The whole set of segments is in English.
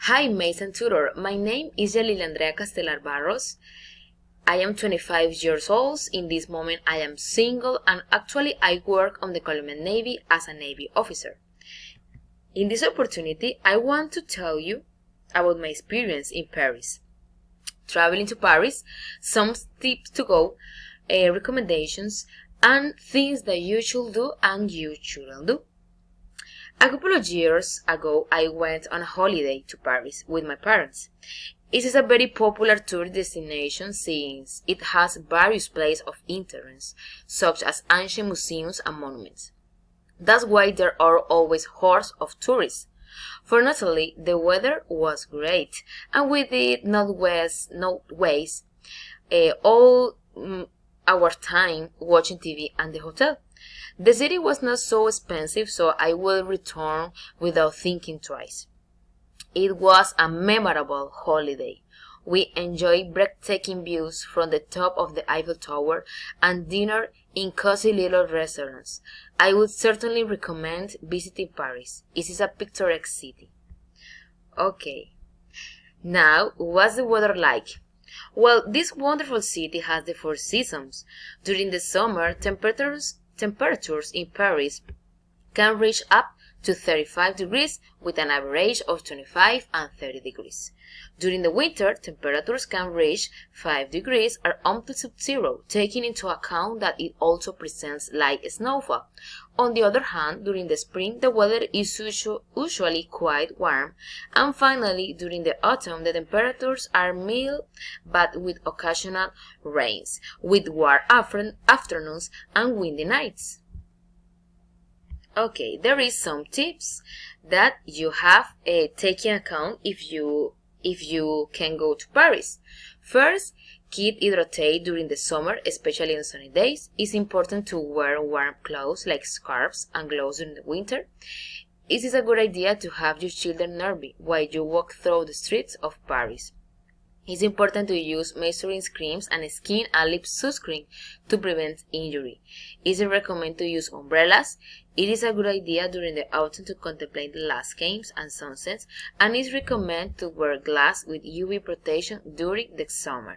Hi, Mason Tutor. My name is Yalil Andrea Castelar Barros. I am 25 years old. In this moment, I am single and actually I work on the Colombian Navy as a Navy officer. In this opportunity, I want to tell you about my experience in Paris. Traveling to Paris, some tips to go, recommendations, and things that you should do and you shouldn't do. A couple of years ago, I went on a holiday to Paris with my parents. It is a very popular tourist destination since it has various places of interest, such as ancient museums and monuments. That's why there are always hordes of tourists. Fortunately, the weather was great, and we did not waste all our time watching TV and the hotel. The city was not so expensive, so I will return without thinking twice. It was a memorable holiday. We enjoyed breathtaking views from the top of the Eiffel Tower and dinner in cozy little restaurants. I would certainly recommend visiting Paris. It is a picturesque city. Okay, now what's the weather like? Well, this wonderful city has the four seasons. During the summer, temperatures in Paris can reach up to 35 degrees with an average of 25 and 30 degrees. During the winter, temperatures can reach 5 degrees or up to sub-zero, taking into account that it also presents light snowfall. On the other hand, during the spring, the weather is usually quite warm, and finally, during the autumn, the temperatures are mild but with occasional rains, with warm afternoons and windy nights. Okay, there is some tips that you have taken account if you can go to Paris. First, keep hydrated during the summer, especially on sunny days. It's important to wear warm clothes like scarves and gloves during the winter. It is a good idea to have your children nearby while you walk through the streets of Paris. It's important to use moisturizing creams and skin and lip sunscreen to prevent injury. It's recommended to use umbrellas. It is a good idea during the autumn to contemplate the landscapes and sunsets, and it's recommended to wear glasses with UV protection during the summer.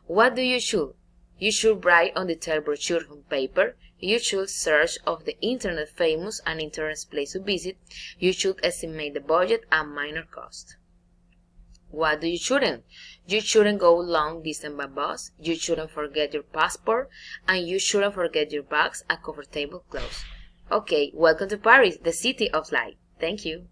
What do you should? You should write on detailed brochure on paper. You should search of the internet famous and interesting place to visit. You should estimate the budget and minor cost. What do you shouldn't? You shouldn't go long distance by bus, you shouldn't forget your passport, and you shouldn't forget your bags and comfortable clothes. Okay, welcome to Paris, the city of light. Thank you.